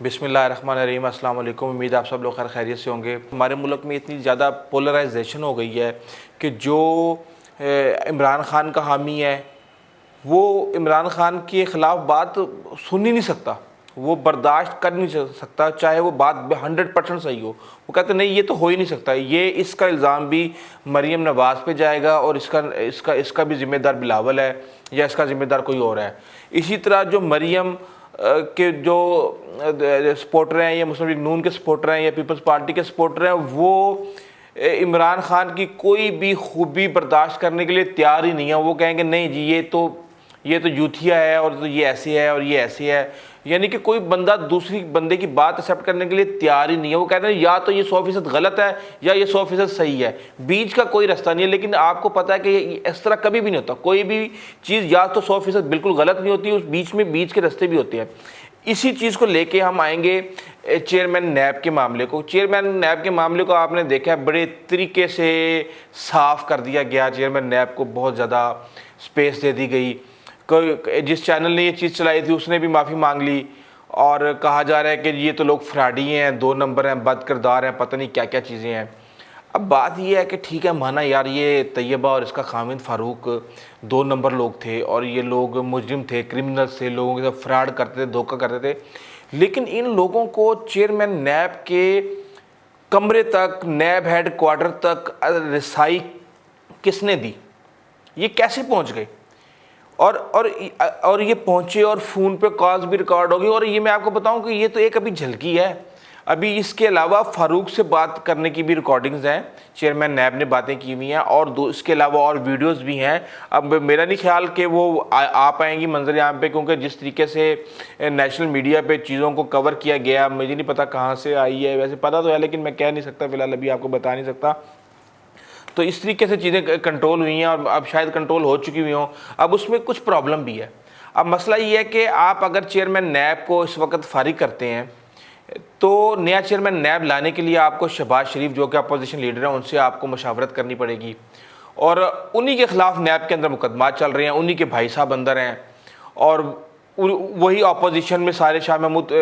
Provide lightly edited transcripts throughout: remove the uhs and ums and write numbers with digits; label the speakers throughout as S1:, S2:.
S1: बिस्मिल्लाहिर्रहमानिर्रहीम, अस्सलाम वालेकुम। उम्मीद है आप सब लोग खैर खैरियत से होंगे। हमारे मुल्क में इतनी ज़्यादा पोलराइजेशन हो गई है कि जो इमरान खान का हामी है वो इमरान खान के ख़िलाफ़ बात सुन ही नहीं सकता, वो बर्दाश्त कर नहीं सकता, चाहे वो बात 100% सही हो। वो कहते नहीं, ये तो हो ही नहीं सकता, ये इसका इल्ज़ाम भी मरीम नवाज़ पे जाएगा और इसका इसका इसका भी ज़िम्मेदार बिलावल है या इसका ज़िम्मेदार कोई और है। इसी तरह जो मरीम के जो सपोर्टर हैं या मुस्लिम लीग नून के सपोर्टर हैं या पीपल्स पार्टी के सपोर्टर हैं, वो इमरान खान की कोई भी खूबी बर्दाश्त करने के लिए तैयार ही नहीं है। वो कहेंगे नहीं जी, ये तो यूथिया है और तो ये ऐसे है और ये ऐसे है। यानी कि कोई बंदा दूसरी बंदे की बात एक्सेप्ट करने के लिए तैयार ही नहीं है। वो कहते हैं या तो ये 100% गलत है या ये 100% सही है, बीच का कोई रास्ता नहीं है। लेकिन आपको पता है कि इस तरह कभी भी नहीं होता। कोई भी चीज़ या तो 100% बिल्कुल गलत नहीं होती, उस बीच में बीच के रास्ते भी होते हैं। इसी चीज़ को लेके हम आएंगे चेयरमैन नैब के मामले को। चेयरमैन नैब के मामले को आपने देखा है, बड़े तरीके से साफ़ कर दिया गया। चेयरमैन नैब को बहुत ज़्यादा स्पेस दे दी गई। कोई जिस चैनल ने ये चीज़ चलाई थी उसने भी माफ़ी मांग ली और कहा जा रहा है कि ये तो लोग फ्रॉडी हैं, 2 नंबर हैं, बद किरदार हैं, पता नहीं क्या क्या चीज़ें हैं। अब बात ये है कि ठीक है, माना यार ये तैयबा और इसका खामिद फ़ारूक 2 नंबर लोग थे और ये लोग मुजरिम थे, क्रिमिनल्स थे, लोगों के साथ फ्रॉड करते थे, धोखा करते थे। लेकिन इन लोगों को चेयरमैन नैब के कमरे तक, नैब हेड क्वार्टर तक रसाई किसने दी? ये कैसे पहुंच गए? और ये पहुंचे और फ़ोन पे कॉल्स भी रिकॉर्ड होगी। और ये मैं आपको बताऊं कि ये तो एक अभी झलकी है। अभी इसके अलावा फ़ारूक से बात करने की भी रिकॉर्डिंग्स हैं, चेयरमैन नैब ने बातें की हुई हैं और इसके अलावा और वीडियोस भी हैं। अब मेरा नहीं ख्याल कि वो आ पाएंगी मंजर आम पे, क्योंकि जिस तरीके से नेशनल मीडिया पे चीज़ों को कवर किया गया, मुझे नहीं पता कहाँ से आई है। वैसे पता तो है लेकिन मैं कह नहीं सकता, फ़िलहाल अभी आपको बता नहीं सकता। तो इस तरीके से चीज़ें कंट्रोल हुई हैं और अब शायद कंट्रोल हो चुकी हुई हों। अब उसमें कुछ प्रॉब्लम भी है। अब मसला ये है कि आप अगर चेयरमैन नैब को इस वक्त फारिग करते हैं तो नया चेयरमैन नैब लाने के लिए आपको शहबाज शरीफ जो कि अपोजिशन लीडर हैं उनसे आपको मशावरत करनी पड़ेगी। और उन्हीं के ख़िलाफ़ नैब के अंदर मुकदमात चल रहे हैं, उन्हीं के भाई साहब अंदर हैं और वही अपोजिशन में सारे शाह महमूद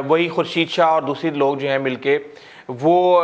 S1: वही खुर्शीद शाह और दूसरे लोग जो हैं मिलके वो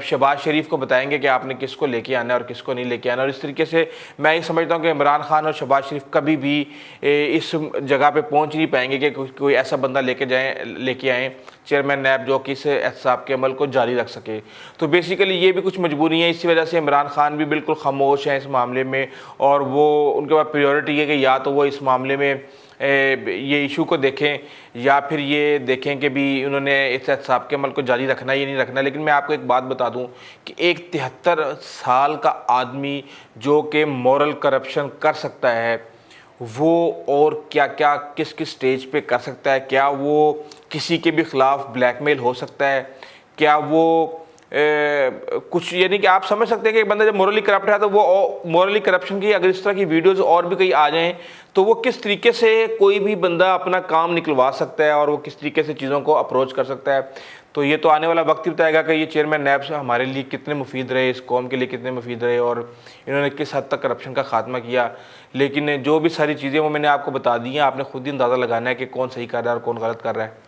S1: शहबाज शरीफ को बताएंगे कि आपने किसको लेके आना है और किसको नहीं लेके आना। और इस तरीके से मैं ये समझता हूँ कि इमरान खान और शहबाज शरीफ कभी भी इस जगह पे पहुँच नहीं पाएंगे कि कोई ऐसा बंदा लेके आएँ चेयरमैन नैब जो कि इस एहतसाब के अमल को जारी रख सके। तो बेसिकली ये भी कुछ मजबूरी है। इसी वजह से इमरान खान भी बिल्कुल खामोश हैं इस मामले में और वो उनके पास प्रायोरिटी है कि या तो वो इस मामले में ये इशू को देखें या फिर ये देखें कि भी उन्होंने इस एहतसाब के अमल को जारी रखना या नहीं रखना। लेकिन मैं आपको एक बात बता दूं कि एक 73 साल का आदमी जो कि मॉरल करप्शन कर सकता है, वो और क्या क्या किस किस स्टेज पे कर सकता है? क्या वो किसी के भी ख़िलाफ़ ब्लैकमेल हो सकता है? क्या वो कुछ, यानी कि आप समझ सकते हैं कि एक बंदा जब मोरली करप्ट है तो वो मोरली करप्शन की अगर इस तरह की वीडियोस और भी कहीं आ जाएं तो वो किस तरीके से कोई भी बंदा अपना काम निकलवा सकता है और वो किस तरीके से चीज़ों को अप्रोच कर सकता है। तो ये तो आने वाला वक्त ही बताएगा कि ये चेयरमैन नैब से हमारे लिए कितने मुफीद रहे, इस कौम के लिए कितने मुफीद रहे और इन्होंने किस हद तक करप्शन का खात्मा किया। लेकिन जो भी सारी चीज़ें वो मैंने आपको बता दी हैं, आपने खुद ही अंदाज़ा लगाना है कि कौन सही कर रहा है और कौन गलत कर रहा है।